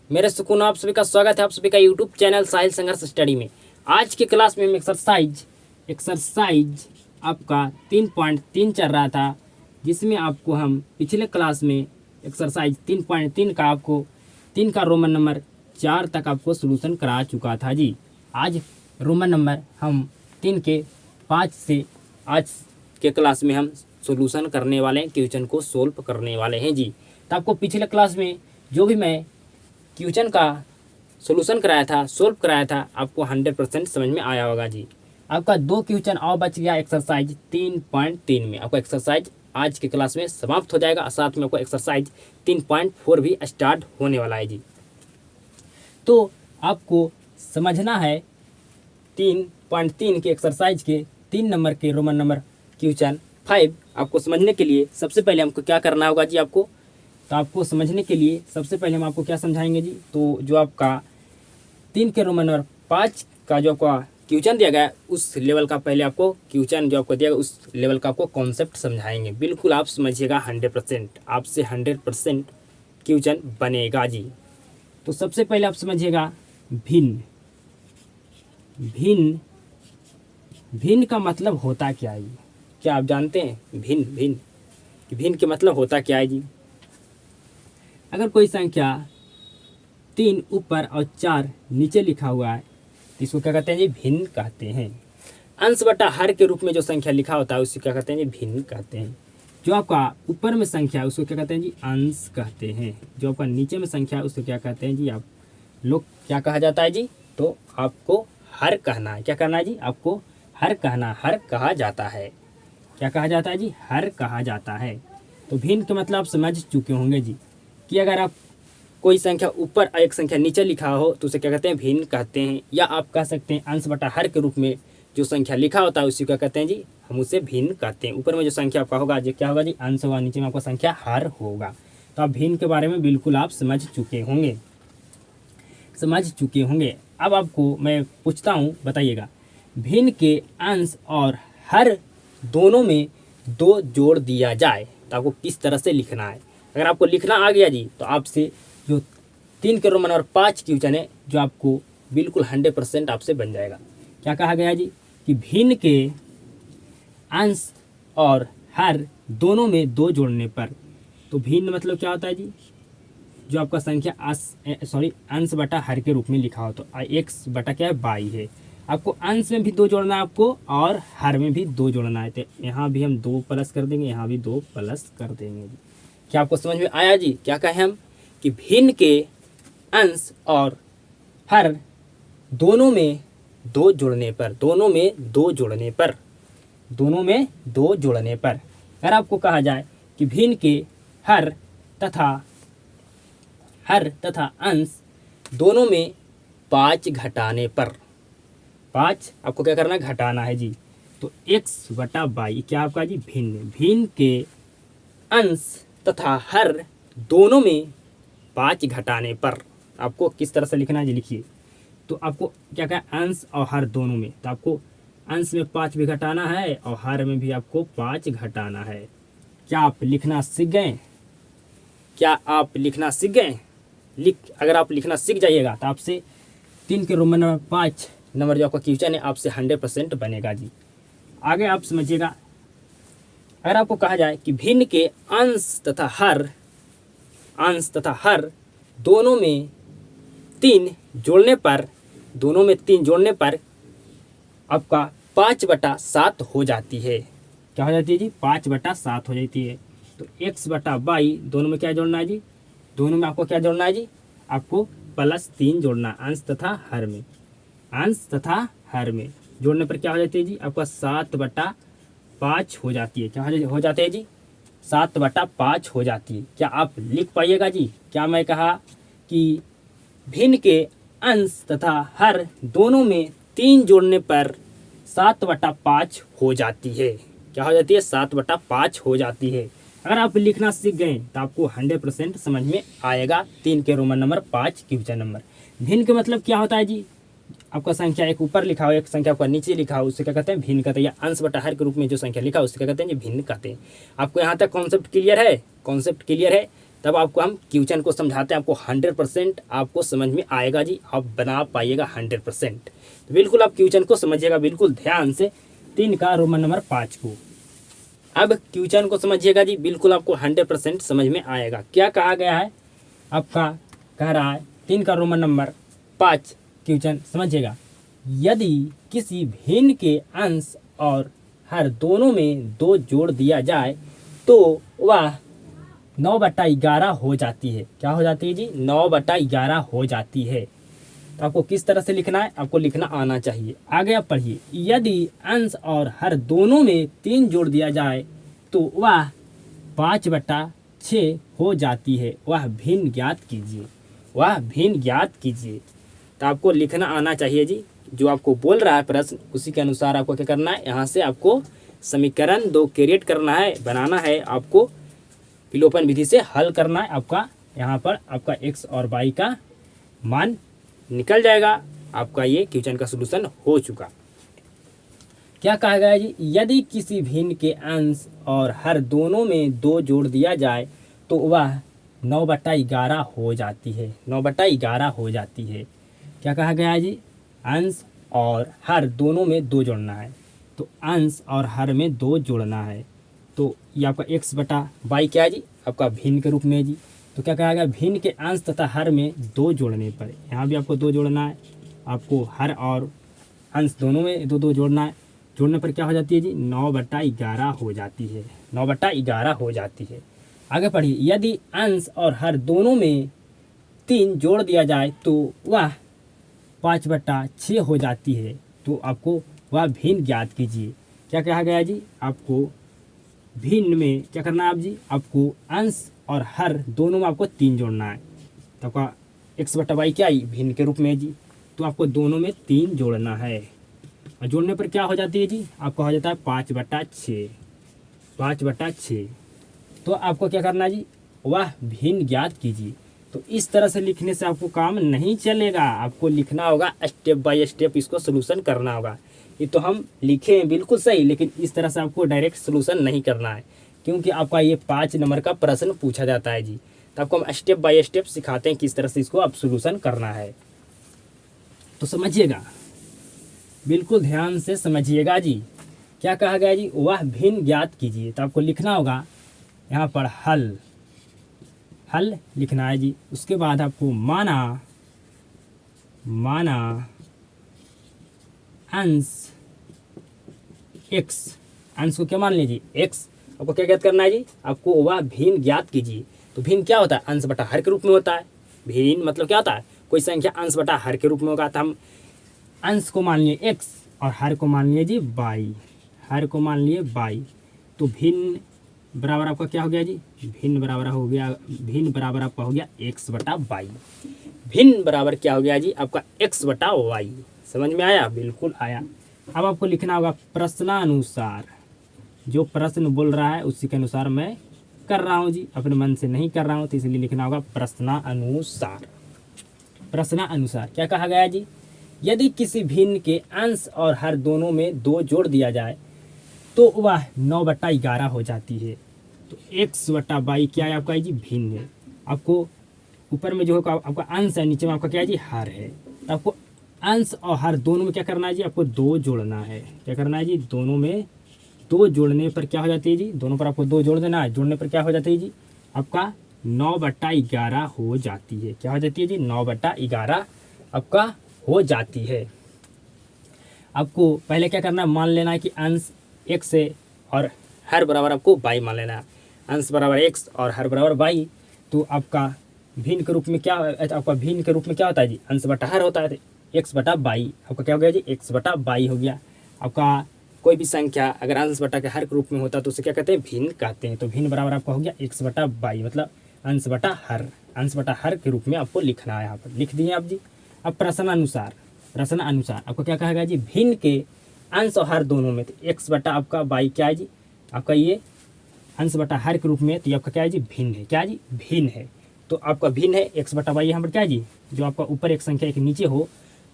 मेरे सुकून आप सभी का स्वागत है आप सभी का यूट्यूब चैनल साहिल संघर्ष स्टडी में। आज की क्लास में हम एक्सरसाइज आपका 3.3 चल रहा था, जिसमें आपको हम पिछले क्लास में एक्सरसाइज 3.3 का आपको 3 का रोमन नंबर 4 तक आपको सोल्यूशन करा चुका था जी। आज रोमन नंबर हम 3 के 5 से आज के क्लास में हम सोल्यूशन करने वाले हैं, क्वेश्चन को सोल्व करने वाले हैं जी। तो आपको पिछले क्लास में जो भी मैं क्वेश्चन का सोल्यूशन कराया था, सोल्व कराया था, आपको 100% समझ में आया होगा जी। आपका 2 क्वेश्चन और बच गया एक्सरसाइज 3.3 में। आपका एक्सरसाइज आज के क्लास में समाप्त हो जाएगा, साथ में आपको एक्सरसाइज 3.4 भी स्टार्ट होने वाला है जी। तो आपको समझना है 3.3 के एक्सरसाइज के 3 नंबर के रोमन नंबर क्वेश्चन 5 आपको समझने के लिए सबसे पहले हमको क्या करना होगा जी। आपको समझने के लिए सबसे पहले हम आपको क्या समझाएंगे जी। तो जो आपका 3 के रोमन नंबर 5 का जो आपका क्वेश्चन दिया गया है, उस लेवल का पहले आपको क्वेश्चन जो आपको दिया गया उस लेवल का आपको कॉन्सेप्ट समझाएंगे। बिल्कुल आप समझिएगा 100%, आपसे 100% क्वेश्चन बनेगा जी। तो सबसे पहले आप समझिएगा भिन्न। भिन्न भिन्न का मतलब होता क्या है? क्या आप जानते हैं भिन्न भिन्न भिन्न के मतलब होता क्या है जी? अगर कोई संख्या 3 ऊपर और 4 नीचे लिखा हुआ है तो इसको क्या कहते हैं जी? भिन्न कहते हैं। अंश बटा हर के रूप में जो संख्या लिखा होता है उसको क्या कहते हैं जी? भिन्न कहते हैं। जो आपका ऊपर में संख्या है उसको क्या कहते हैं जी? अंश कहते हैं। जो आपका नीचे में संख्या है उसको क्या कहते हैं जी? आप लोग क्या कहा जाता है जी? तो आपको हर कहना है। क्या करना है जी? आपको हर कहना, हर कहा जाता है। क्या कहा जाता है जी? हर कहा जाता है। तो भिन्न का मतलब आप समझ चुके होंगे जी कि अगर आप कोई संख्या ऊपर और एक संख्या नीचे लिखा हो तो उसे क्या कहते हैं? भिन्न कहते हैं। या आप कह सकते हैं अंश बटा हर के रूप में जो संख्या लिखा होता है उसी को कहते हैं जी, हम उसे भिन्न कहते हैं। ऊपर में जो संख्या आपका होगा जो क्या होगा जी? अंश होगा, नीचे में आपका संख्या हर होगा। तो आप भिन्न के बारे में बिल्कुल आप समझ चुके होंगे। अब आपको मैं पूछता हूँ, बताइएगा भिन्न के अंश और हर दोनों में 2 जोड़ दिया जाए तो आपको किस तरह से लिखना है? अगर आपको लिखना आ गया जी तो आपसे जो 3 के रोमन और 5 क्वेश्चन है जो आपको बिल्कुल 100% आपसे बन जाएगा। क्या कहा गया जी? कि भिन्न के अंश और हर दोनों में 2 जोड़ने पर। तो भिन्न मतलब क्या होता है जी? जो आपका संख्या अंश बटा हर के रूप में लिखा हो तो x बटा क्या है? बाई है। आपको अंश में भी 2 जोड़ना है आपको और हर में भी 2 जोड़ना है। तो यहाँ भी हम 2 प्लस कर देंगे, यहाँ भी 2 प्लस कर देंगे जी। क्या आपको समझ में आया जी? क्या कहें हम कि भिन्न के अंश और हर दोनों में 2 जोड़ने पर, दोनों में 2 जोड़ने पर अगर आपको कहा जाए कि भिन्न के हर तथा अंश दोनों में 5 घटाने पर, 5 आपको क्या करना है? घटाना है जी। तो x बटा बाई क्या आपका जी? भिन्न के अंश तथा हर दोनों में 5 घटाने पर आपको किस तरह से लिखना है जी? लिखिए। तो आपको क्या क्या अंश और हर दोनों में, तो आपको अंश में 5 भी घटाना है और हर में भी आपको 5 घटाना है। क्या आप लिखना सीख गए? अगर आप लिखना सीख जाइएगा तो आपसे 3 के रोमन नंबर 5 नंबर जो आपका क्वेश्चन है आपसे 100% बनेगा जी। आगे आप समझिएगा, अगर आपको कहा जाए कि भिन्न के अंश तथा हर दोनों में 3 जोड़ने पर आपका 5/7 हो जाती है। क्या हो जाती है जी? 5/7 हो जाती है। तो x बटा बाई दोनों में क्या जोड़ना है जी? दोनों में आपको क्या जोड़ना है जी? आपको +3 जोड़ना अंश तथा हर में जोड़ने पर क्या हो जाती है जी? आपका 7/5 हो जाती है। क्या हो जाते हैं जी? 7/5 हो जाती है। क्या आप लिख पाइएगा जी? क्या मैं कहा कि भिन्न के अंश तथा हर दोनों में 3 जोड़ने पर 7/5 हो जाती है। क्या हो जाती है? 7/5 हो जाती है। अगर आप लिखना सीख गए तो आपको 100% समझ में आएगा 3 के रोमन नंबर 5 क्वेश्चन नंबर। भिन्न के मतलब क्या होता है जी? आपका संख्या एक ऊपर लिखा हो, एक संख्या आपका नीचे लिखा हो, उससे क्या कहते हैं? भिन्न कहते हैं। या अंश बटा हर के रूप में जो संख्या लिखा हो उससे क्या कहते हैं? भिन्न कहते हैं। आपको यहाँ तक कॉन्सेप्ट क्लियर है? तब आपको हम क्वेश्चन को समझाते हैं, आपको 100% आपको समझ में आएगा जी, आप बना पाइएगा 100%। तो बिल्कुल आप क्वेश्चन को समझिएगा बिल्कुल ध्यान से, 3 का रोमन नंबर 5 को। अब क्वेश्चन को समझिएगा जी, बिल्कुल आपको 100% समझ में आएगा। क्या कहा गया है, आपका कह रहा है 3 का रोमन नंबर 5 क्वेश्चन समझिएगा। यदि किसी भिन्न के अंश और हर दोनों में 2 जोड़ दिया जाए तो वह 9/11 हो जाती है। क्या हो जाती है जी, 9/11 हो जाती है। तो आपको किस तरह से लिखना है, आपको लिखना आना चाहिए। आगे आप पढ़िए, यदि अंश और हर दोनों में 3 जोड़ दिया जाए तो वह 5/6 हो जाती है। वह भिन्न ज्ञात कीजिए, वह भिन्न ज्ञात कीजिए। तो आपको लिखना आना चाहिए जी, जो आपको बोल रहा है प्रश्न उसी के अनुसार आपको क्या करना है, यहाँ से आपको समीकरण 2 क्रिएट करना है, बनाना है, आपको विलोपन विधि से हल करना है। आपका यहाँ पर आपका x और y का मान निकल जाएगा। आपका ये क्वेश्चन का सलूशन हो चुका। क्या कहा गया है जी, यदि किसी भिन्न के अंश और हर दोनों में 2 जोड़ दिया जाए तो वह 9/11 हो जाती है। 9/11 हो जाती है। क्या कहा गया है जी, अंश और हर दोनों में 2 जोड़ना है। तो अंश और हर में 2 जोड़ना है, तो ये आपका x/y क्या है जी, आपका भिन्न के रूप में है जी। तो क्या कहा गया, भिन्न के अंश तथा हर में 2 जोड़ने पर, यहाँ भी आपको 2 जोड़ना है, आपको हर और अंश दोनों में 2 जोड़ना है। जोड़ने पर क्या हो जाती है जी, 9/11 हो जाती है। 9/11 हो जाती है। आगे पढ़िए, यदि अंश और हर दोनों में 3 जोड़ दिया जाए तो वह 5/6 हो जाती है। तो आपको वह भिन्न ज्ञात कीजिए। क्या कहा गया जी, आपको भिन्न में क्या करना है आप जी, आपको अंश और हर दोनों में आपको 3 जोड़ना है। तो आपका x/y क्या है, भिन्न के रूप में है जी। तो आपको दोनों में 3 जोड़ना है, और जोड़ने पर क्या हो जाती है जी, आपका हो जाता है 5/6। 5/6। तो आपको क्या करना है जी, वह भिन्न ज्ञात कीजिए। तो इस तरह से लिखने से आपको काम नहीं चलेगा, आपको लिखना होगा स्टेप बाय स्टेप, इसको सोल्यूशन करना होगा। ये तो हम लिखे हैं बिल्कुल सही, लेकिन इस तरह से आपको डायरेक्ट सोल्यूशन नहीं करना है, क्योंकि आपका ये 5 नंबर का प्रश्न पूछा जाता है जी। तो आपको हम स्टेप बाय स्टेप सिखाते हैं किस तरह से इसको आप सोल्यूशन करना है। तो समझिएगा, बिल्कुल ध्यान से समझिएगा जी। क्या कहा गया जी, वह भिन्न ज्ञात कीजिए। तो आपको लिखना होगा यहाँ पर हल, हल लिखना है जी। उसके बाद आपको माना अंश x, अंश को क्या मान लीजिए x। आपको क्या ज्ञात करना है जी, आपको वह भिन्न ज्ञात कीजिए। तो भिन्न क्या होता है, अंश बटा हर के रूप में होता है। भिन्न मतलब क्या होता है, कोई संख्या अंश बटा हर के रूप में होगा। तो हम अंश को मान लिए x और हर को मान लिए जी y, हर को मान लिए y। तो भिन्न बराबर आपका क्या हो गया जी, भिन्न बराबर हो गया, भिन्न बराबर आपका हो गया x/y। भिन्न बराबर क्या हो गया जी, आपका x/y। समझ में आया, बिल्कुल आया। अब आपको लिखना होगा प्रश्नानुसार, जो प्रश्न बोल रहा है उसी के अनुसार मैं कर रहा हूँ जी, अपने मन से नहीं कर रहा हूँ, तो इसलिए लिखना होगा प्रश्नानुसार। प्रश्नानुसार क्या कहा गया जी, यदि किसी भिन्न के अंश और हर दोनों में 2 जोड़ दिया जाए तो वह 9/11 हो जाती है। तो x/y क्या है आपका जी, भिन्न है। आपको ऊपर में जो होगा आपका अंश है, नीचे में आपका क्या है जी, हर है। तो आपको अंश और हर दोनों में क्या करना है जी, आपको 2 जोड़ना है। क्या करना है जी, दोनों में 2 जोड़ने पर क्या हो जाती है जी, दोनों पर आपको 2 जोड़ देना है। जोड़ने पर क्या हो जाती है जी, आपका 9/11 हो जाती है। क्या हो जाती है जी, 9/11 आपका हो जाती है। आपको पहले क्या करना है, मान लेना है कि अंश x है और हर बराबर आपको y मान लेना है। अंश बराबर x और हर बराबर y। तो आपका भिन्न के रूप में क्या, आपका भिन्न के रूप में क्या होता है जी, अंश बटा हर होता है। x/y आपका क्या हो गया जी, x/y हो गया। आपका कोई भी संख्या अगर अंश बटा के हर के रूप में होता है तो उसे क्या कहते हैं, भिन्न कहते हैं। तो भिन्न बराबर आपका हो गया x/y, मतलब अंश बटा हर, अंश बटा हर के रूप में आपको लिखना है। यहाँ पर लिख दिए आप जी। अब प्रश्नानुसार, प्रश्नानुसार आपको क्या कहा गया जी, भिन्न के अंश और हर दोनों में। तो x/y क्या है जी, आपका ये अंश बटा हर के रूप में, तो ये आपका क्या है जी, भिन्न है। क्या जी, भिन्न है। तो आपका भिन्न है x/y, यहाँ पर क्या है जी, जो आपका ऊपर एक संख्या एक नीचे हो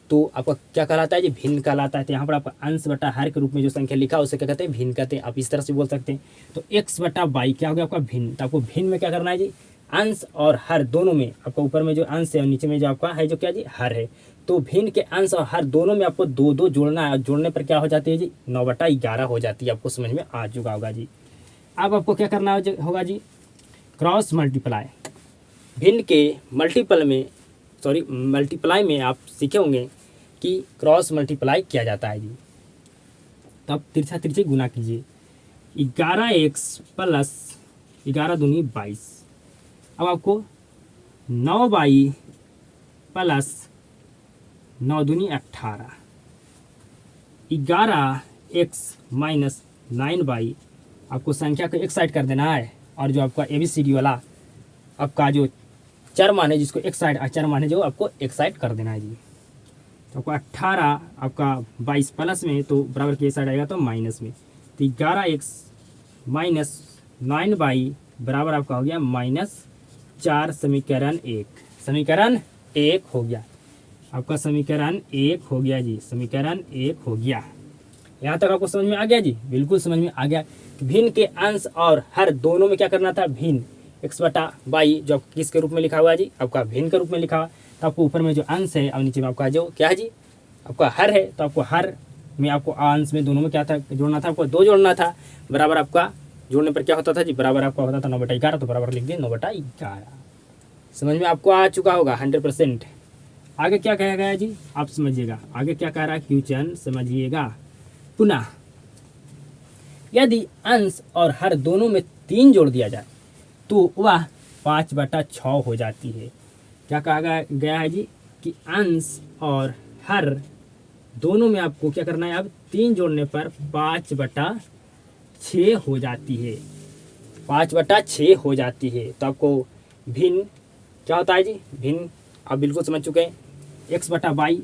तो आपका क्या कहलाता है जी, भिन्न कहलाता है। तो यहाँ पर आपका अंश बटा हर के रूप में जो संख्या लिखा है उसे क्या कहते हैं, भिन्न कहते हैं। आप इस तरह से बोल सकते हैं। तो x/y क्या हो गया आपका भिन्न। तो आपको भिन्न में क्या करना है जी, अंश और हर दोनों में आपका ऊपर में जो अंश है और नीचे में जो आपका है जो क्या जी हर है, तो भिन्न के अंश और हर दोनों में आपको दो दो जोड़ना है। जोड़ने पर क्या हो जाती है जी 9/11 हो जाती है। आपको समझ में आ चुका होगा जी। अब आपको क्या करना होगा जी क्रॉस मल्टीप्लाई। भिन्न के मल्टीप्लाई में आप सीखे होंगे कि क्रॉस मल्टीप्लाई किया जाता है जी। तब तिरछा तिरछी गुना कीजिए। 11x प्लस 11 दूनी 22। अब आपको 9y प्लस 9 दूनी 18। 11x minus 9y। आपको संख्या को एक साइड कर देना है और जो आपका ABCD वाला आपका जो चर मान है जिसको एक साइड चर मान है जो आपको एक साइड कर देना है जी। तो आपको 18 आपका 22 प्लस में तो बराबर की साइड आएगा तो माइनस में, तो 11x माइनस 9y बराबर आपका हो गया -4। समीकरण 1 हो गया आपका। समीकरण 1 हो गया जी। समीकरण 1 हो गया। यहाँ तक आपको समझ में आ गया जी। बिल्कुल समझ में आ गया। भिन्न के अंश और हर दोनों में क्या करना था भिन्न x/y जो किसके रूप में लिखा हुआ है जी आपका भिन्न के रूप में लिखा हुआ। तो आपको ऊपर में जो अंश है और नीचे में आपका जो क्या है जी आपका हर है, तो आपको हर में आपको अंश में दोनों में क्या था जोड़ना था, आपको 2 जोड़ना था। बराबर आपका जोड़ने पर क्या होता था जी बराबर आपका होता था 9/11, तो बराबर लिख दिए 9/11। समझ में आपको आ चुका होगा 100%। आगे क्या कहा गया जी आप समझिएगा। आगे क्या कह रहा है क्वेश्चन समझिएगा। पुनः यदि अंश और हर दोनों में 3 जोड़ दिया जाए तो वह 5/6 हो जाती है। क्या कहा गया है जी कि अंश और हर दोनों में आपको क्या करना है अब 3 जोड़ने पर 5/6 हो जाती है। 5/6 हो जाती है। तो आपको भिन्न क्या होता है जी भिन्न आप बिल्कुल समझ चुके हैं। x/y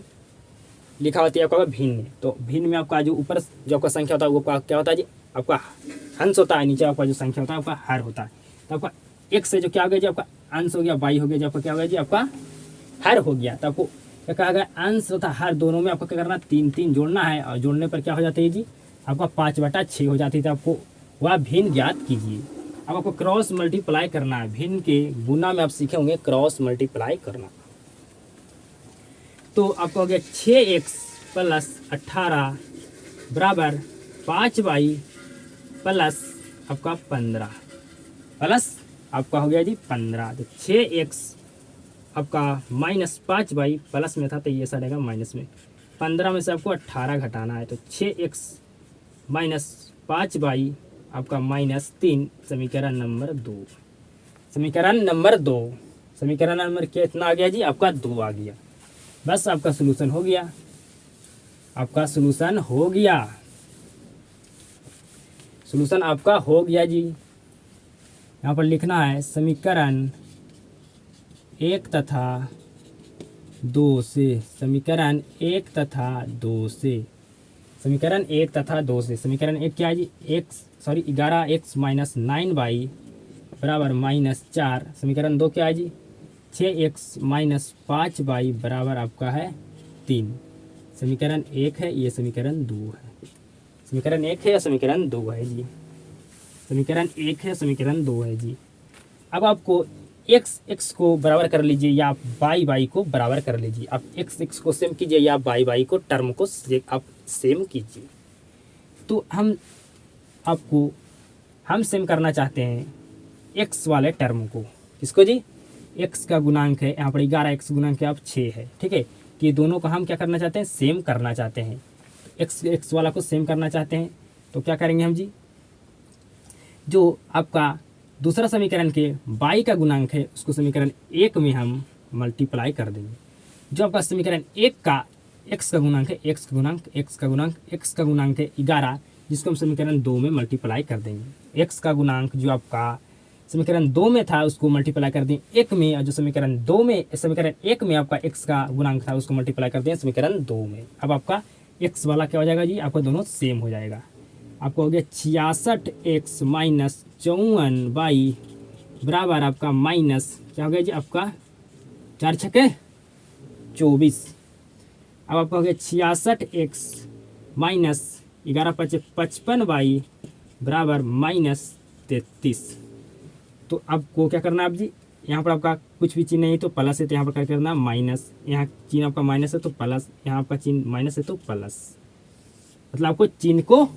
लिखा होती है आपका भिन्न। तो भिन्न में आपका जो ऊपर जो आपका संख्या होता है वो क्या होता है जी आपका अंश होता है, नीचे आपका जो संख्या होता है आपका हर होता है। तो आपका x से जो क्या हो गया जी आपका अंश हो गया, y हो गया जो आपका क्या हो गया जी आपका हर हो गया। तो आपको क्या कहा गया अंश तथा हर दोनों में आपको क्या करना 3 जोड़ना है और जोड़ने पर क्या हो जाता है जी आपका 5/6 हो जाती है। तो आपको वह भिन्न ज्ञात कीजिए। अब आपको क्रॉस मल्टीप्लाई करना है। भिन्न के गुना में आप सीखे होंगे क्रॉस मल्टीप्लाई करना। तो आपको हो गया 6x प्लस 18 बराबर 5y प्लस आपका 15 प्लस आपका हो गया जी 15। तो 6x आपका माइनस 5y प्लस में था तो ये साइड आएगा माइनस में। 15 में से आपको 18 घटाना है तो 6x माइनस 5y आपका -3। समीकरण नंबर 2। समीकरण नंबर 2। समीकरण नंबर कितना आ गया जी आपका 2 आ गया। बस आपका सलूशन हो गया। आपका सलूशन हो गया। सलूशन आपका हो गया जी। यहाँ पर लिखना है समीकरण 1 तथा 2 से। समीकरण 1 तथा 2 से। समीकरण 1 तथा 2 से। समीकरण 1 क्या है जी 11x माइनस 9y बराबर -4। समीकरण 2 क्या है जी 6x माइनस 5y बराबर आपका है 3। समीकरण 1 है, ये समीकरण 2 है। समीकरण 1 है या समीकरण 2 है जी। समीकरण 1 है, समीकरण 2 है जी। अब आपको x को बराबर कर लीजिए या y को बराबर कर लीजिए। आप x को सेम कीजिए या y को टर्म को आप सेम कीजिए। तो हम सेम करना चाहते हैं x वाले टर्म को। किसको जी x का गुणांक है यहाँ पर 11x गुणांक है आप 6 है, ठीक है। कि ये दोनों को हम क्या करना चाहते हैं सेम करना चाहते हैं। x वाला को सेम करना चाहते हैं तो क्या करेंगे हम जी जो आपका दूसरा समीकरण के y का गुणांक है उसको समीकरण 1 में हम मल्टीप्लाई कर देंगे। जो आपका समीकरण 1 का x का गुणांक है x का गुणांक है 11 जिसको हम समीकरण 2 में मल्टीप्लाई कर देंगे। x का गुणांक जो आपका समीकरण 2 में था उसको मल्टीप्लाई कर दें 1 में, और जो समीकरण 1 में आपका x का गुणांक था उसको मल्टीप्लाई कर दें समीकरण 2 में। अब आपका x वाला क्या हो जाएगा जी आपका दोनों सेम हो जाएगा। आपको हो गया 66x माइनस 54y बराबर आपका माइनस क्या हो गया जी आपका 4 छक्के 24। अब आपका हो गया 66x माइनस 11 × 55y बराबर -33। तो आपको क्या करना है अब जी यहाँ पर आपका कुछ भी चिन्ह नहीं तो प्लस है, तो यहाँ पर क्या करना माइनस, यहाँ चिन्ह आपका माइनस है तो प्लस, यहाँ आपका चिन्ह माइनस है तो प्लस। मतलब आपको चिन्ह को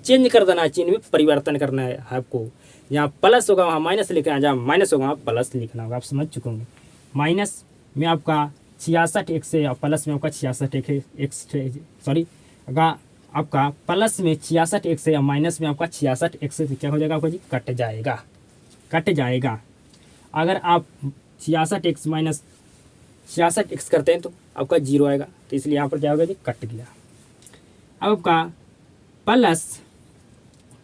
चेंज कर देना है, चिन्ह में परिवर्तन करना है आपको। जहाँ प्लस होगा वहाँ माइनस लिखना है, जहाँ माइनस होगा वहाँ प्लस लिखना होगा। आप समझ चुके होंगे। माइनस में आपका 66 एक्स है और प्लस में आपका 66 एक्स, सॉरी आपका प्लस में 66 एक्स है और माइनस में आपका 66 एक्स है, क्या हो जाएगा आपका जी, कट जाएगा, कट जाएगा। अगर आप 66 एक्स माइनस 66 एक्स करते हैं तो आपका 0 आएगा, तो इसलिए यहाँ पर क्या होगा जी, कट गया। अब आपका प्लस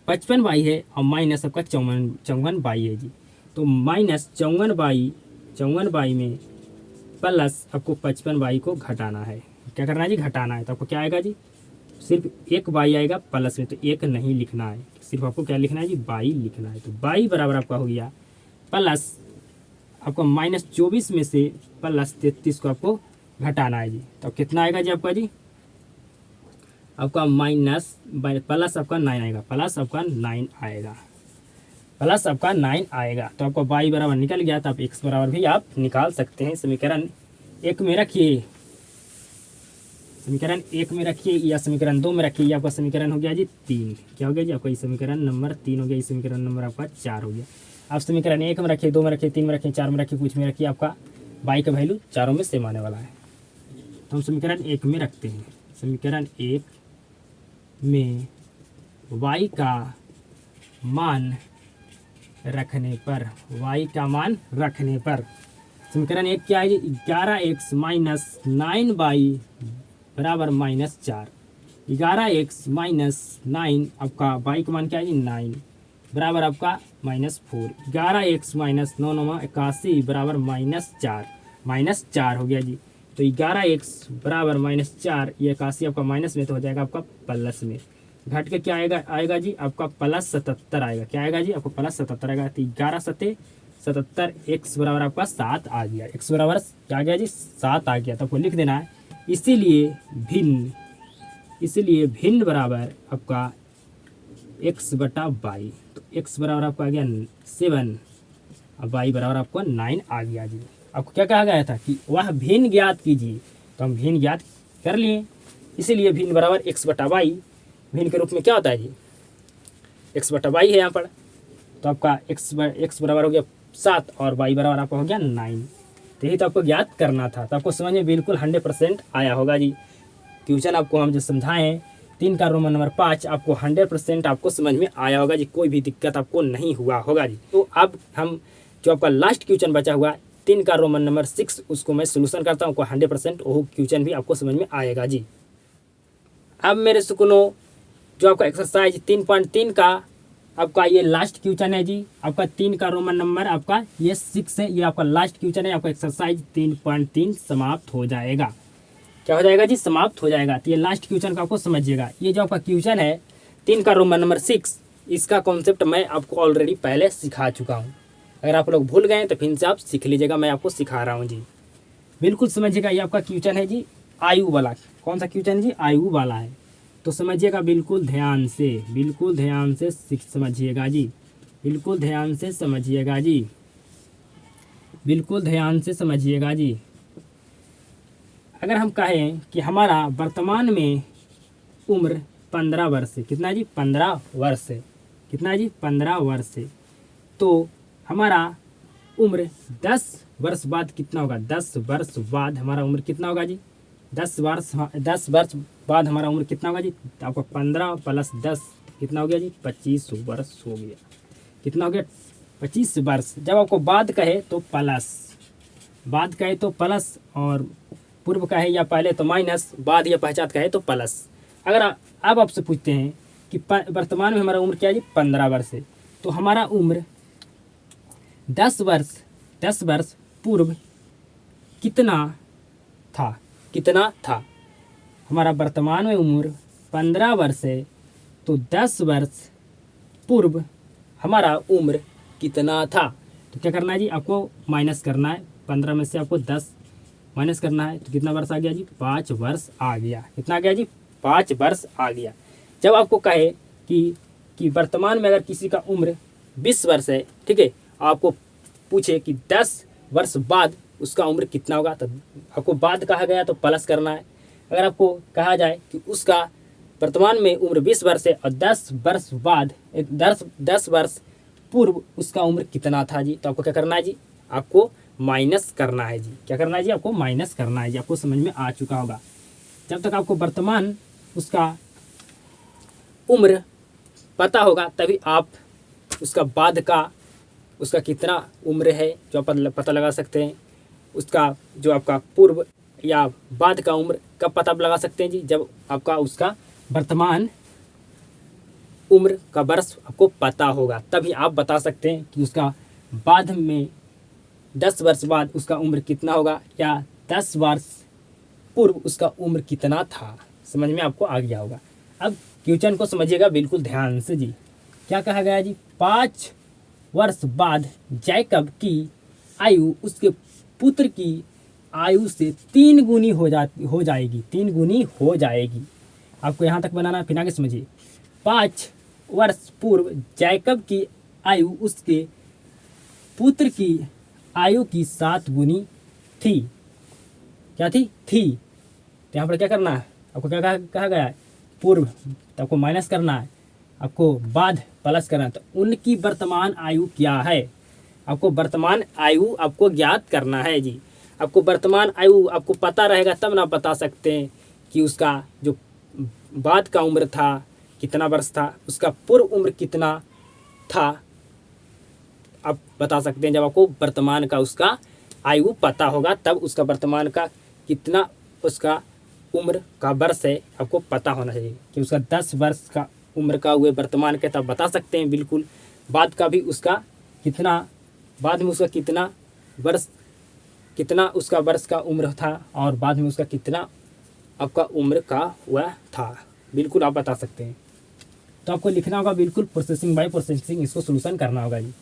55 बाई है और माइनस आपका 54 बाई है जी। तो माइनस 54 बाई में प्लस आपको 55 बाई को घटाना है। क्या करना है जी, घटाना है। तो आपको क्या आएगा जी, सिर्फ एक बाई आएगा प्लस में, तो एक नहीं लिखना है, सिर्फ आपको क्या लिखना है जी, बाई लिखना है। तो बाई बराबर आपका हो गया प्लस आपको -24 में से प्लस 33 को आपको घटाना है जी। तो कितना आएगा जी आपका जी, आपका माइनस प्लस आपका 9 आएगा, प्लस आपका 9 आएगा, प्लस आपका 9 आएगा। तो आपका y बराबर निकल गया। तो आप x बराबर भी आप निकाल सकते हैं। समीकरण 1 में रखिए, समीकरण 1 में रखिए या समीकरण 2 में रखिए। आपका समीकरण हो गया जी 3। क्या हो गया जी आपका, ये समीकरण नंबर 3 हो गया, ये समीकरण नंबर आपका 4 हो गया। आप समीकरण 1 में रखिए, 2 में रखिए, 3 में रखिए, 4 में रखिए, कुछ में रखिए, आपका y का वैल्यू चारों में सेम आने वाला है। तो हम समीकरण 1 में रखते हैं। समीकरण 1 में y का मान रखने पर, y का मान रखने पर समीकरण 1 क्या है, 11x माइनस 9y बराबर -4। 11x माइनस 9 आपका y का मान क्या है जी, 9 बराबर आपका -4। 11x माइनस 9 9 81 बराबर -4 हो गया जी। तो 11x बराबर -4, ये 81 आपका माइनस में तो हो जाएगा आपका प्लस में, घट के क्या आएगा जी आपका +77 आएगा। क्या आएगा जी आपको +77 आएगा। तो 11 सत्ते 77, x बराबर आपका 7 आ गया। x बराबर क्या आ गया जी, 7 आ गया। तो आपको लिख देना है इसीलिए भिन्न बराबर आपका x बटा y। तो x बराबर आपका आ गया 7 और y बराबर आपको 9 आ गया जी। आपको क्या कहा गया था कि वह भिन्न ज्ञात कीजिए, तो हम भिन्न ज्ञात कर लिए। इसीलिए भिन्न बराबर x बटा y, भिन्न के रूप में क्या होता है जी, x बटा y है यहाँ पर। तो आपका x बराबर हो गया 7 और y बराबर आपका हो गया 9। तो यही तो आपको ज्ञात करना था। तो आपको समझ में बिल्कुल 100% आया होगा जी। क्वेश्चन आपको हम जो समझाएं 3 का रोमन नंबर 5 आपको 100% आपको समझ में आया होगा जी, कोई भी दिक्कत आपको नहीं हुआ होगा जी। तो अब हम जो आपका लास्ट क्वेश्चन बचा हुआ 3 का रोमन नंबर 6, उसको मैं सोल्यूशन करता हूँ। 100% वो क्वेश्चन भी आपको समझ में आएगा जी। अब मेरे सुकूनों, जो आपका एक्सरसाइज 3.3 का आपका ये लास्ट क्वेश्चन है जी। आपका 3 का रोमन नंबर आपका ये 6 है, ये आपका लास्ट क्वेश्चन है। आपका एक्सरसाइज 3.3 समाप्त हो जाएगा। क्या हो जाएगा जी, समाप्त हो जाएगा। तो ये लास्ट क्वेश्चन का आपको समझिएगा। ये जो आपका क्वेश्चन है 3 का रोमन नंबर 6, इसका कॉन्सेप्ट मैं आपको ऑलरेडी पहले सिखा चुका हूँ। अगर आप लोग भूल गए तो फिर से आप सीख लीजिएगा, मैं आपको सिखा रहा हूँ जी। बिल्कुल समझिएगा। ये आपका क्वेश्चन है जी आयु वाला। कौन सा क्वेश्चन है जी, आयु वाला है। तो समझिएगा बिल्कुल ध्यान से, बिल्कुल ध्यान से समझिएगा जी, बिल्कुल ध्यान से समझिएगा जी, बिल्कुल ध्यान से समझिएगा जी। अगर हम कहें कि हमारा वर्तमान में उम्र 15 वर्ष है, कितना जी, 15 वर्ष है, कितना जी, 15 वर्ष है। तो हमारा उम्र 10 वर्ष बाद कितना होगा, 10 वर्ष बाद हमारा उम्र कितना होगा जी, 10 वर्ष बाद हमारा उम्र कितना होगा जी। तो आपका 15 + 10 कितना हो गया जी, 25 वर्ष हो गया। कितना हो गया, 25 वर्ष। जब आपको बाद कहे तो प्लस, बाद कहे तो प्लस, और पूर्व कहे या पहले तो माइनस, बाद या पश्चात कहे तो प्लस। अगर अब आपसे पूछते हैं कि वर्तमान में हमारा उम्र क्या है जी, 15 वर्ष है, तो हमारा उम्र 10 वर्ष पूर्व कितना था, कितना था। हमारा वर्तमान में उम्र 15 वर्ष है, तो 10 वर्ष पूर्व हमारा उम्र कितना था। तो क्या करना है जी, आपको माइनस करना है। 15 में से आपको 10 माइनस करना है, तो कितना वर्ष आ गया जी, 5 वर्ष आ गया। कितना आ गया जी, 5 वर्ष आ गया। जब आपको कहे कि वर्तमान में अगर किसी का उम्र 20 वर्ष है, ठीक है, आपको पूछे कि 10 वर्ष बाद उसका उम्र कितना होगा, तो आपको बाद कहा गया तो प्लस करना है। अगर आपको कहा जाए कि उसका वर्तमान में उम्र 20 वर्ष है और 10 वर्ष बाद 10 वर्ष पूर्व उसका उम्र कितना था जी, तो आपको क्या करना है जी, आपको माइनस करना है जी। क्या करना है जी, आपको माइनस करना है जी। आपको समझ में आ चुका होगा। जब तक आपको वर्तमान उसका उम्र पता होगा तभी आप उसका बाद का उसका कितना उम्र है जो आप पता लगा सकते हैं। उसका जो आपका पूर्व या बाद का उम्र कब पता लगा सकते हैं जी, जब आपका उसका वर्तमान उम्र का वर्ष आपको पता होगा, तभी आप बता सकते हैं कि उसका बाद में 10 वर्ष बाद उसका उम्र कितना होगा या 10 वर्ष पूर्व उसका उम्र कितना था। समझ में आपको आ गया होगा। अब क्वेश्चन को समझिएगा बिल्कुल ध्यान से जी। क्या कहा गया जी, 5 वर्ष बाद जैकब की आयु उसके पुत्र की आयु से 3 गुनी हो जाएगी। 3 गुनी हो जाएगी। आपको यहाँ तक बनाना, फिर आगे समझिए। 5 वर्ष पूर्व जैकब की आयु उसके पुत्र की आयु की 7 गुनी थी। क्या थी? थी। तो यहाँ पर क्या करना है, आपको क्या कहा गया है, पूर्व, तो आपको माइनस करना है, आपको बाद प्लस करना है। तो उनकी वर्तमान आयु क्या है, आपको वर्तमान आयु आपको ज्ञात करना है जी। आपको वर्तमान आयु आपको पता रहेगा तब ना बता सकते हैं कि उसका जो बाद का उम्र था कितना वर्ष था, उसका पूर्व उम्र कितना था, आप बता सकते हैं। जब आपको वर्तमान का उसका आयु पता होगा तब उसका वर्तमान का कितना उसका उम्र का वर्ष है आपको पता होना चाहिए कि उसका 10 वर्ष का उम्र का हुए वर्तमान के, तब बता सकते हैं बिल्कुल। बाद का भी उसका कितना, बाद में उसका कितना वर्ष, कितना उसका वर्ष का उम्र था और बाद में उसका कितना आपका उम्र का हुआ था, बिल्कुल आप बता सकते हैं। तो आपको लिखना होगा बिल्कुल प्रोसेसिंग बाय प्रोसेसिंग, इसको सोल्यूशन करना होगा जी।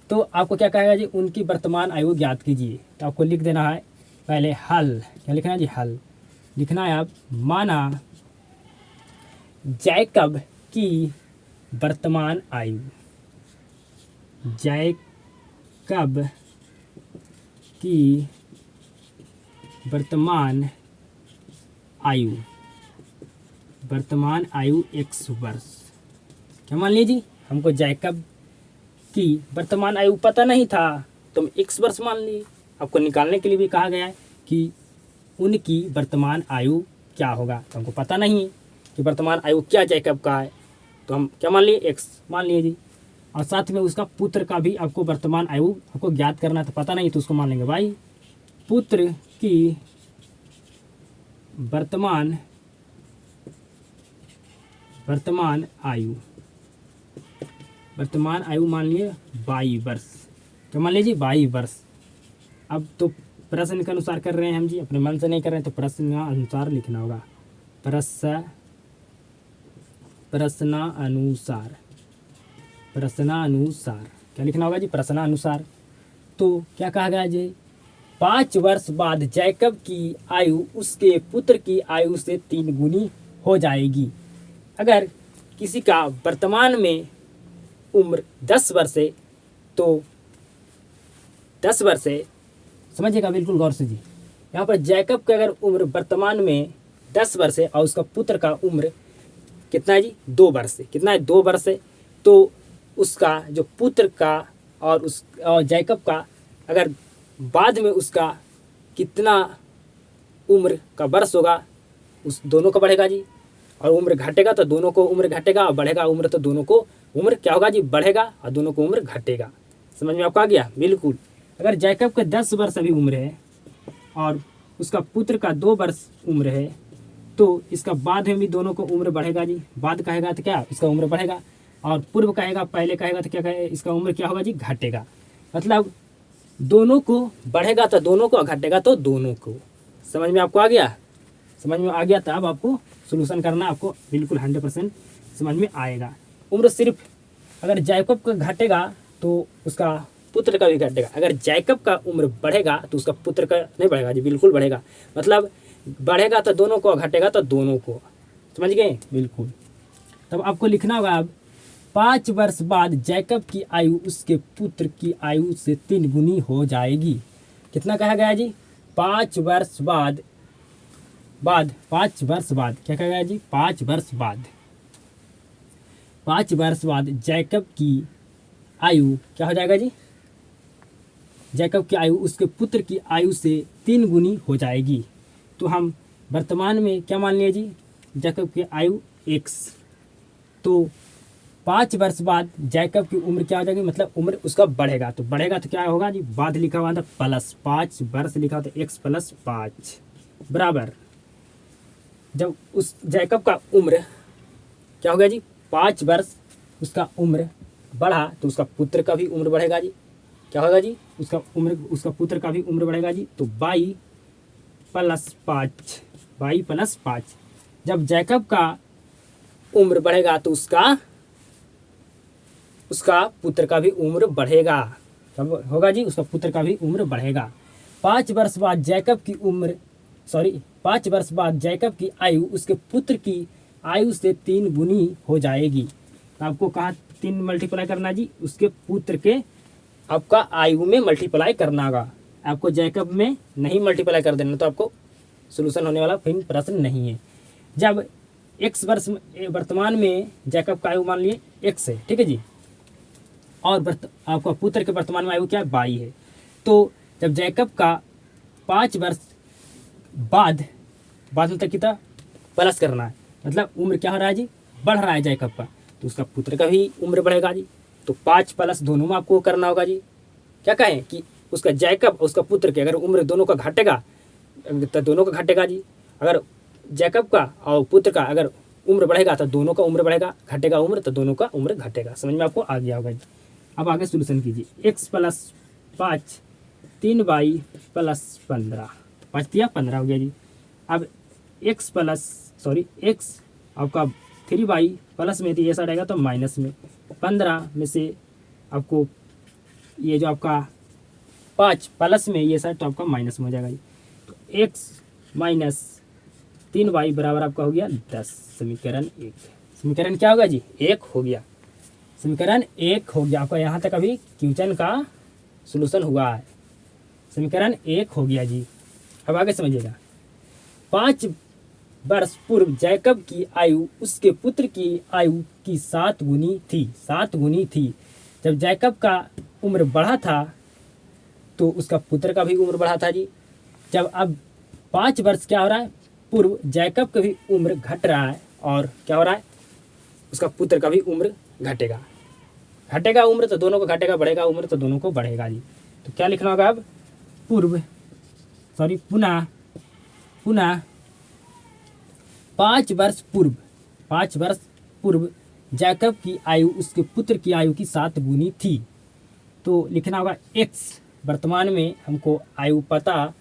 तो आपको क्या कहेगा जी, उनकी वर्तमान आयु ज्ञात कीजिए। तो आपको लिख देना है पहले हल। क्या लिखना है जी, हल लिखना है। आप माना जैकब की वर्तमान आयु, जैकब की वर्तमान आयु, वर्तमान आयु 1 वर्ष। क्या मान लीजिए, हमको जैकब की वर्तमान आयु पता नहीं था तो हम 1 वर्ष मान लिए। आपको निकालने के लिए भी कहा गया है कि उनकी वर्तमान आयु क्या होगा, तो हमको पता नहीं है कि वर्तमान आयु क्या जैकब का है, तो हम क्या मान लिए, 1 मान लिए जी। और साथ में उसका पुत्र का भी आपको वर्तमान आयु आपको ज्ञात करना है, तो पता नहीं तो उसको मान लेंगे भाई, पुत्र की वर्तमान आयु, वर्तमान आयु मान लिए 22 वर्ष। क्या मान लीजिए, 22 वर्ष। अब तो प्रश्न के अनुसार कर रहे हैं हम जी, अपने मन से नहीं कर रहे हैं, तो प्रश्न अनुसार लिखना होगा। प्रश्नानुसार क्या लिखना होगा जी, प्रश्नानुसार। तो क्या कहा गया जी, 5 वर्ष बाद जैकब की आयु उसके पुत्र की आयु से 3 गुनी हो जाएगी। अगर किसी का वर्तमान में उम्र 10 वर्ष है तो 10 वर्ष है, समझिएगा बिल्कुल गौर से जी। यहाँ पर जैकब का अगर उम्र वर्तमान में 10 वर्ष है और उसका पुत्र का उम्र कितना है जी, 2 वर्ष है। कितना है, 2 वर्ष है। तो उसका जो पुत्र का और जैकब का अगर बाद में उसका कितना उम्र का वर्ष होगा, उस दोनों का बढ़ेगा जी। और उम्र घटेगा तो दोनों को उम्र घटेगा, और बढ़ेगा उम्र तो दोनों को उम्र क्या होगा जी, बढ़ेगा, और दोनों को उम्र घटेगा। समझ में आपको आ गया बिल्कुल। अगर जैकब का 10 वर्ष अभी उम्र है और उसका पुत्र का 2 वर्ष उम्र है, तो इसका बाद में भी दोनों को उम्र बढ़ेगा जी। बाद कहेगा तो क्या, इसका उम्र बढ़ेगा, और पूर्व कहेगा, पहले कहेगा तो क्या कहेगा, इसका उम्र क्या होगा जी, घटेगा। मतलब दोनों को बढ़ेगा तो दोनों को, घटेगा तो दोनों को। समझ में आपको आ गया, समझ में आ गया। तो अब आपको सोल्यूशन करना, आपको बिल्कुल 100% समझ में आएगा। उम्र सिर्फ अगर जैकब का घटेगा तो उसका पुत्र का भी घटेगा, अगर जैकब का उम्र बढ़ेगा तो उसका पुत्र का नहीं बढ़ेगा जी, बिल्कुल बढ़ेगा। मतलब बढ़ेगा तो दोनों को, घटेगा तो दोनों को। समझ गए बिल्कुल। तब आपको लिखना होगा अब 5 वर्ष बाद जैकब की आयु उसके पुत्र की आयु से 3 गुनी हो जाएगी। कितना कहा गया जी? 5 वर्ष बाद 5 वर्ष बाद क्या कहा गया जी? 5 वर्ष बाद 5 वर्ष बाद जैकब की आयु क्या हो जाएगा जी? जैकब की आयु उसके पुत्र की आयु से 3 गुनी हो जाएगी। तो हम वर्तमान में क्या मान लिए जी? जैकब की आयु x। तो 5 वर्ष बाद जैकब की उम्र क्या हो जाएगी? मतलब उम्र उसका बढ़ेगा। तो बढ़ेगा तो क्या होगा जी? बाद लिखा हुआ था प्लस 5 वर्ष लिखा हुआ था x + 5 बराबर। जब उस जैकब का उम्र क्या हो गया जी? 5 वर्ष उसका उम्र बढ़ा तो उसका पुत्र का भी उम्र बढ़ेगा जी। क्या होगा जी? उसका पुत्र का भी उम्र बढ़ेगा जी। तो 22+5 जब जैकब का उम्र बढ़ेगा तो उसका पुत्र का भी उम्र बढ़ेगा। तब होगा जी? उसका पुत्र का भी उम्र बढ़ेगा। 5 वर्ष बाद जैकब की आयु उसके पुत्र की आयु से 3 गुनी हो जाएगी। तो आपको कहाँ 3 मल्टीप्लाई करना जी? उसके पुत्र के आपका आयु में मल्टीप्लाई करना होगा। आपको जैकब में नहीं मल्टीप्लाई कर देना, तो आपको सोल्यूशन होने वाला फिर प्रश्न नहीं है। जब x वर्ष वर्तमान में जैकब का आयु मान लिए x है, ठीक है जी, और आपका पुत्र के वर्तमान में आयु क्या है? 22 है। तो जब जैकब का 5 वर्ष बाद मतलब कितना प्लस करना है, मतलब उम्र क्या हो रहा है जी? बढ़ रहा है जैकब का, तो उसका पुत्र का भी उम्र बढ़ेगा जी। तो 5 प्लस दोनों में आपको करना होगा जी। क्या कहें कि उसका जैकब और उसका पुत्र के अगर उम्र दोनों का घटेगा तो दोनों का घटेगा जी। अगर जैकब का और पुत्र का अगर उम्र बढ़ेगा तो दोनों का उम्र बढ़ेगा, घटेगा उम्र तो दोनों का उम्र घटेगा। समझ में आपको आ गया होगा जी। अब आगे सोल्यूशन कीजिए। x + 5 3y + 15 5 या 15 हो गया जी। अब x आपका 3y प्लस में थी, ये साइड आएगा तो माइनस में, 15 में से आपको ये जो आपका 5 प्लस में ये साइड तो आपका माइनस में हो जाएगा जी। तो x - 3y बराबर आपका हो गया 10। समीकरण 1। समीकरण क्या होगा जी? 1 हो गया। समीकरण 1 हो गया। आपका यहाँ तक अभी क्वेश्चन का सोल्यूशन हुआ है। समीकरण 1 हो गया जी। अब आगे समझिएगा। 5 वर्ष पूर्व जैकब की आयु उसके पुत्र की आयु की 7 गुनी थी। 7 गुनी थी। जब जैकब का उम्र बढ़ा था तो उसका पुत्र का भी उम्र बढ़ा था जी। जब अब 5 वर्ष क्या हो रहा है? पूर्व जैकब का भी उम्र घट रहा है और क्या हो रहा है? उसका पुत्र का भी उम्र घटेगा। घटेगा उम्र तो दोनों को घटेगा, बढ़ेगा उम्र तो दोनों को बढ़ेगा जी। तो क्या लिखना होगा अब? पुनः 5 वर्ष पूर्व जैकब की आयु उसके पुत्र की आयु की 7 गुनी थी। तो लिखना होगा x। वर्तमान में हमको आयु पता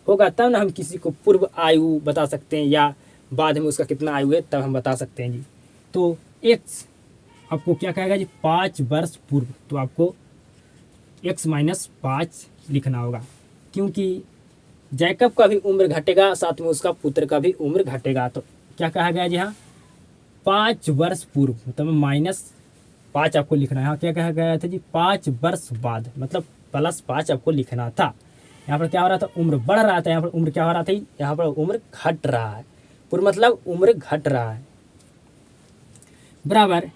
होगा तब ना हम किसी को पूर्व आयु बता सकते हैं, या बाद में उसका कितना आयु है तब हम बता सकते हैं जी। तो x आपको क्या कहेगा जी? 5 वर्ष पूर्व। तो आपको x - 5 लिखना होगा, क्योंकि जैकब का भी उम्र घटेगा, साथ में उसका पुत्र का भी उम्र घटेगा। तो क्या कहा गया जी? हाँ, 5 वर्ष पूर्व मतलब -5 आपको लिखना है। यहाँ क्या कहा गया था जी? 5 वर्ष बाद मतलब +5 आपको लिखना था। यहाँ पर क्या हो रहा था? उम्र बढ़ रहा था। यहाँ पर उम्र क्या हो रहा था? यहाँ पर उम्र घट रहा है। पूर्व मतलब उम्र घट रहा है। बराबर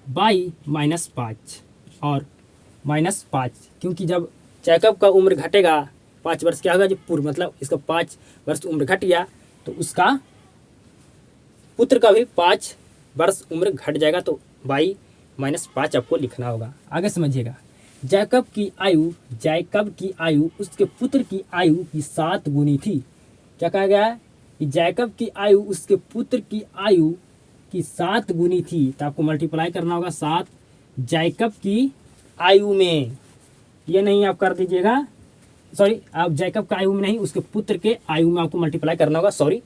y - 5 और -5, क्योंकि जब जैकब का उम्र घटेगा 5 वर्ष क्या होगा जी? पूर्व मतलब इसका 5 वर्ष उम्र घट गया तो उसका पुत्र का भी 5 वर्ष उम्र घट जाएगा। तो y - 5 आपको लिखना होगा। आगे समझिएगा। जैकब की आयु उसके पुत्र की आयु की 7 गुनी थी। क्या कहा गया है? कि जैकब की आयु उसके पुत्र की आयु की 7 गुनी थी। तो आपको मल्टीप्लाई करना होगा 7 जैकब की आयु में। ये नहीं आप कर दीजिएगा, सॉरी, आप जैकब का आयु में नहीं, उसके पुत्र के आयु में आपको मल्टीप्लाई करना होगा। सॉरी,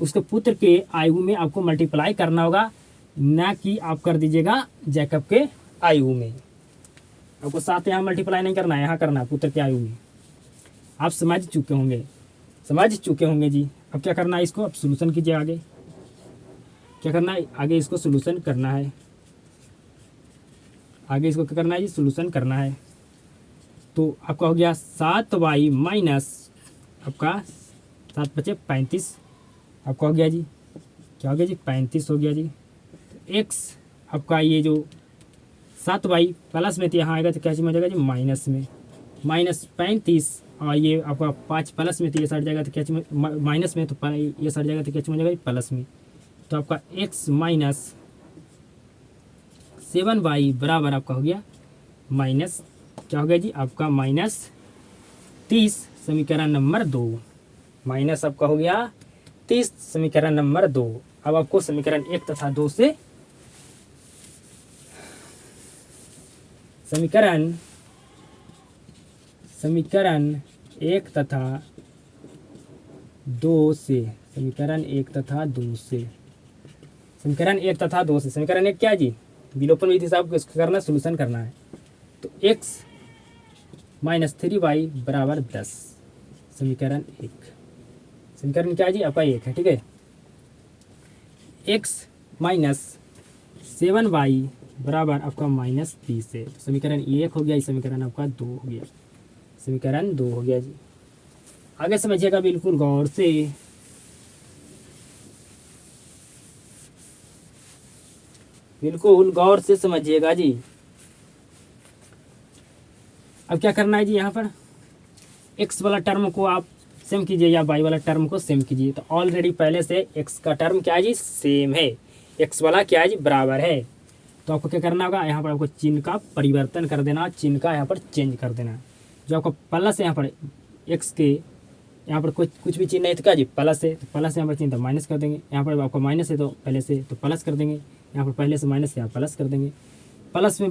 उसके पुत्र के आयु में आपको मल्टीप्लाई करना होगा, ना कि आप कर दीजिएगा जैकब के आयु में। आपको 7 यहाँ मल्टीप्लाई नहीं करना है, यहाँ करना है पुत्र के आयु में। आप समझ चुके होंगे जी। अब क्या करना है? इसको अब सोल्यूशन कीजिए। आगे क्या करना है? आगे इसको सोल्यूशन करना है। आगे इसको क्या करना है जी, सोल्यूशन करना है। तो आपका हो गया 7y माइनस आपका 7×5 = 35, आपका हो गया जी, क्या हो गया जी, 35 हो गया जी। तो x आपका ये जो 7y प्लस में तो यहाँ आएगा तो क्या चीज में जाएगा जी, माइनस में, -35, और ये आपका 5 प्लस में तो ये सट जाएगा तो क्या चीज में, माइनस में, तो ये सट जाएगा तो क्या चीज में जाएगा, प्लस में। तो आपका x माइनस 7y बराबर आपका हो गया माइनस, क्या हो गया जी, आपका -30, समीकरण नंबर 2, माइनस आपका हो गया 30, समीकरण नंबर 2। अब आपको समीकरण 1 तथा 2 से समीकरण 1 तथा 2 से, समीकरण 1 तथा 2 से, समीकरण 1 तथा 2 से, समीकरण 1 क्या है जी, विलोपन विधि से आपको इसको करना है, सोल्यूशन करना है। तो x माइनस 3y बराबर 10, समीकरण 1, समीकरण क्या है जी, आपका 1 है, ठीक है। x माइनस 7y बराबर आपका -30 है, समीकरण 1 हो गया, इस समीकरण आपका 2 हो गया, समीकरण 2 हो गया जी। आगे समझिएगा बिल्कुल गौर से, बिल्कुल गौर से समझिएगा जी। अब क्या करना है जी, यहाँ पर x वाला टर्म को आप सेम कीजिए या y वाला टर्म को सेम कीजिए। तो ऑलरेडी पहले से x का टर्म क्या है जी, सेम है, x वाला क्या है जी, बराबर है। तो आपको क्या करना होगा, यहाँ पर आपको चिन्ह का परिवर्तन कर देना, चिन्ह का यहाँ पर चेंज कर देना। जो आपको प्लस यहाँ पर x के यहाँ पर कुछ भी चिन्ह है तो क्या जी, प्लस है, तो प्लस यहाँ पर चिन्ह तो माइनस कर देंगे, यहाँ पर आपको माइनस है तो पहले से तो प्लस कर देंगे, यहाँ पर पहले से माइनस है यहाँ प्लस कर देंगे। प्लस में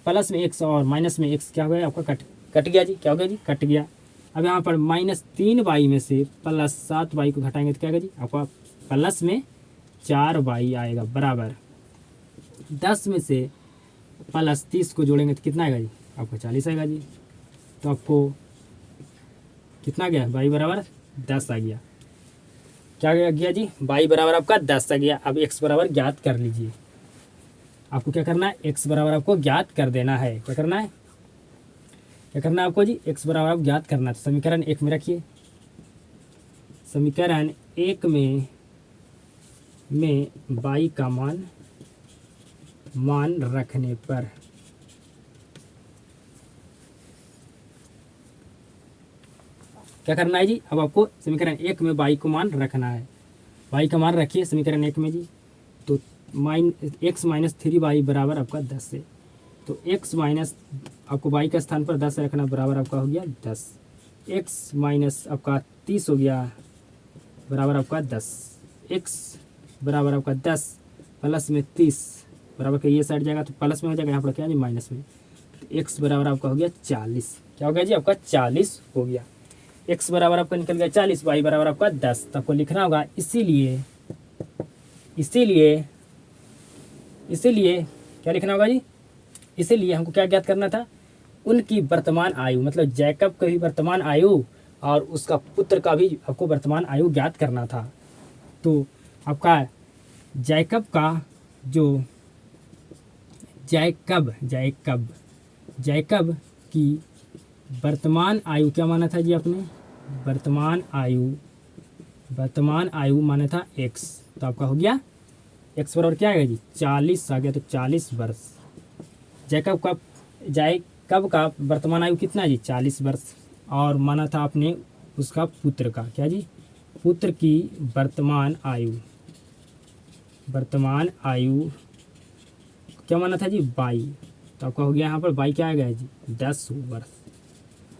प्लस में x और माइनस में x क्या हो गया, आपका कट गया जी, क्या हो गया जी, कट गया। अब यहाँ पर -3y में से +7y को घटाएंगे तो क्या आएगा जी, आपका प्लस में 4y आएगा बराबर 10 में से +30 को जोड़ेंगे तो कितना आएगा जी, आपको 40 आएगा जी। तो आपको कितना गया, y बराबर 10 आ गया, क्या गया जी, y बराबर आपका 10 आ गया। अब x बराबर ज्ञात कर लीजिए। आपको क्या करना है, x बराबर आपको ज्ञात कर देना है। क्या करना है, क्या करना है आपको जी, x बराबर आप ज्ञात करना है। तो समीकरण 1 में रखिए, समीकरण 1 में y का मान रखने पर क्या करना है जी, अब आपको समीकरण 1 में y को मान रखना है। y का मान रखिए समीकरण 1 में जी। तो x माइनस 3y बराबर आपका 10 है। तो x माइनस आपको y का स्थान पर 10 रखना, बराबर आपका हो गया 10। x माइनस आपका 30 हो गया बराबर आपका 10। x बराबर आपका 10 प्लस में 30 बराबर का ये साइड जाएगा तो प्लस में हो जाएगा, यहाँ पर क्या जी, माइनस में। तो x बराबर आपका हो गया 40। क्या हो गया जी, आपका 40 हो गया। x बराबर आपका निकल गया 40, y बराबर आपका 10। तो आपको लिखना होगा इसीलिए क्या लिखना होगा जी, इसीलिए हमको क्या ज्ञात करना था, उनकी वर्तमान आयु, मतलब जैकब का भी वर्तमान आयु और उसका पुत्र का भी आपको वर्तमान आयु ज्ञात करना था। तो आपका जैकब का जो जैकब की वर्तमान आयु क्या माना था जी आपने, वर्तमान आयु माना था x। तो आपका हो गया x बराबर क्या आएगा जी, 40 आ गया। तो 40 वर्ष। जैकब का वर्तमान आयु कितना है जी, 40 वर्ष। और माना था आपने उसका पुत्र का, क्या जी, पुत्र की वर्तमान आयु क्या माना था जी, 22। तो आपका हो गया यहाँ पर 22 क्या आएगा जी, 10 वर्ष।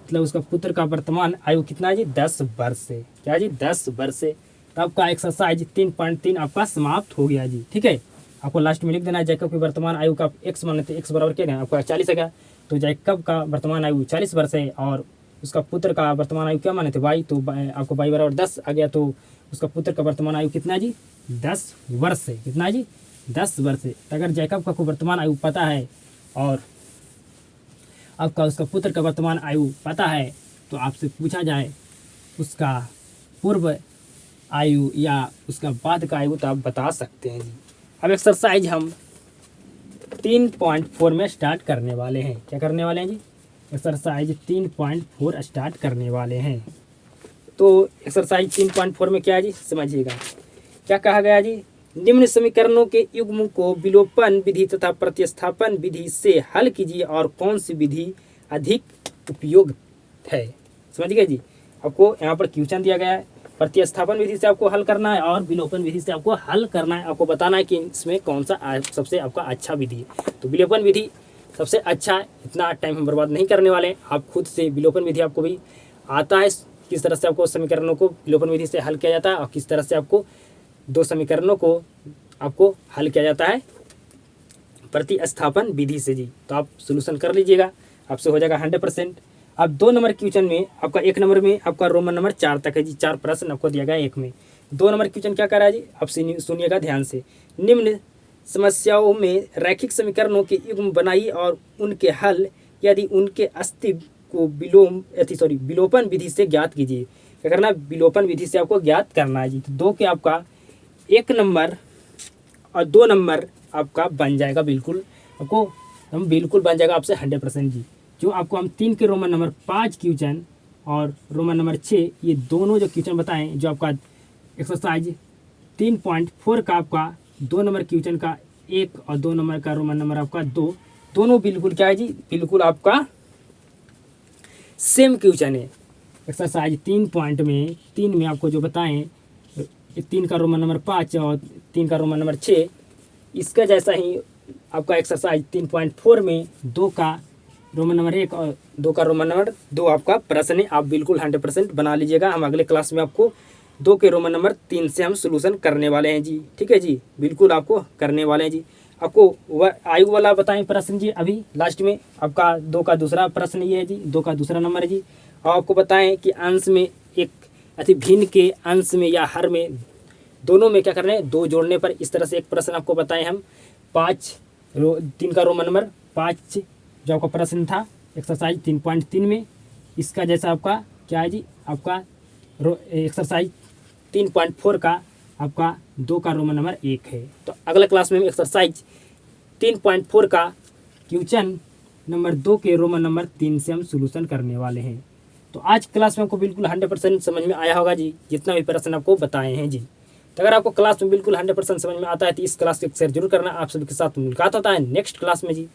मतलब उसका पुत्र का वर्तमान आयु कितना है जी, 10 वर्ष है। क्या जी, 10 वर्ष है। तो आपका एक्सरसाइज 3.3 आपका समाप्त हो गया जी। ठीक है, आपको लास्ट में लिख देना है जैकब की वर्तमान आयु का x माने थे, x बराबर क्या है आपका 40 है। तो जैकब का वर्तमान आयु 40 वर्ष है और उसका पुत्र का वर्तमान आयु क्या माने थे, y। तो आपको y बराबर 10 आ गया। तो उसका पुत्र का वर्तमान आयु कितना है जी, 10 वर्ष है। कितना है जी, 10 वर्ष है। तो अगर जैकब का वर्तमान आयु पता है और आपका उसका पुत्र का वर्तमान आयु पता है तो आपसे पूछा जाए उसका पूर्व आयु या उसका बाद का आयु, तो आप बता सकते हैं जी। अब एक्सरसाइज हम 3.4 में स्टार्ट करने वाले हैं। क्या करने वाले हैं जी? एक्सरसाइज 3.4 स्टार्ट करने वाले हैं। तो एक्सरसाइज 3.4 में क्या है जी, समझिएगा। क्या कहा गया जी? निम्न समीकरणों के युग्म को विलोपन विधि तथा प्रतिस्थापन विधि से हल कीजिए और कौन सी विधि अधिक उपयुक्त है। समझ गए जी। आपको यहाँ पर क्वेश्चन दिया गया है, प्रतिस्थापन विधि से आपको हल करना है और विलोपन विधि से आपको हल करना है। आपको बताना है कि इसमें कौन सा सबसे आपका अच्छा विधि है। तो विलोपन विधि सबसे अच्छा है, इतना टाइम हम बर्बाद नहीं करने वाले हैं। आप खुद से विलोपन विधि आपको भी आता है, किस तरह से आपको समीकरणों को विलोपन विधि से हल किया जाता है और किस तरह से आपको दो समीकरणों को आपको हल किया जाता है प्रतिस्थापन विधि से जी। तो आप सोल्यूशन कर लीजिएगा, आपसे हो जाएगा 100%। अब 2 नंबर क्वेश्चन में आपका 1 नंबर में आपका रोमन नंबर 4 तक है जी। 4 प्रश्न आपको दिया गया है 1 में। 2 नंबर क्वेश्चन क्या कर रहा है जी, आप सुनिएगा ध्यान से। निम्न समस्याओं में रैखिक समीकरणों के युग्म बनाइए और उनके हल यदि उनके अस्तित्व को विलोपन विधि से ज्ञात कीजिए। क्या करना है? विलोपन विधि से आपको ज्ञात करना है जी। तो 2 के आपका 1 नंबर और 2 नंबर आपका बन जाएगा, बिल्कुल आपको हम बिल्कुल बन जाएगा आपसे 100% जी। जो आपको हम 3 के रोमन नंबर 5 क्वेश्चन और रोमन नंबर 6 ये दोनों जो क्वेश्चन बताएं, जो आपका एक्सरसाइज 3.4 का आपका 2 नंबर क्वेश्चन का 1 और 2 नंबर का रोमन नंबर आपका 2, दोनों बिल्कुल क्या है जी, बिल्कुल आपका सेम क्वेश्चन है। एक्सरसाइज 3 में आपको जो बताएं 3 का रोमन नंबर 5 और 3 का रोमन नंबर 6, इसका जैसा ही आपका एक्सरसाइज 3.4 में 2 का रोमन नंबर 1 और 2 का रोमन नंबर 2 आपका प्रश्न है। आप बिल्कुल 100% बना लीजिएगा। हम अगले क्लास में आपको 2 के रोमन नंबर 3 से हम सोल्यूशन करने वाले हैं जी। ठीक है जी, बिल्कुल आपको करने वाले हैं जी। आपको आयु वाला बताएं प्रश्न जी। अभी लास्ट में आपका 2 का दूसरा प्रश्न ये है जी, 2 का दूसरा नंबर है जी। और आपको बताएं कि अंश में एक अति भिन्न के अंश में या हर में दोनों में क्या करना है, 2 जोड़ने पर। इस तरह से एक प्रश्न आपको बताएं हम 3 का रोमन नंबर 5 जो आपका प्रश्न था एक्सरसाइज 3.3 में, इसका जैसा आपका क्या है जी, आपका एक्सरसाइज 3.4 का आपका 2 का रोमन नंबर 1 है। तो अगला क्लास में हम एक्सरसाइज 3.4 का क्वेश्चन नंबर 2 के रोमन नंबर 3 से हम सोल्यूशन करने वाले हैं। तो आज क्लास में आपको बिल्कुल 100% समझ में आया होगा जी, जितना भी प्रश्न आपको बताए हैं जी। तो अगर आपको क्लास में बिल्कुल 100% समझ में आता है तो इस क्लास को शेयर जरूर करना। आप सभी के साथ मुलाकात होता है नेक्स्ट क्लास में जी।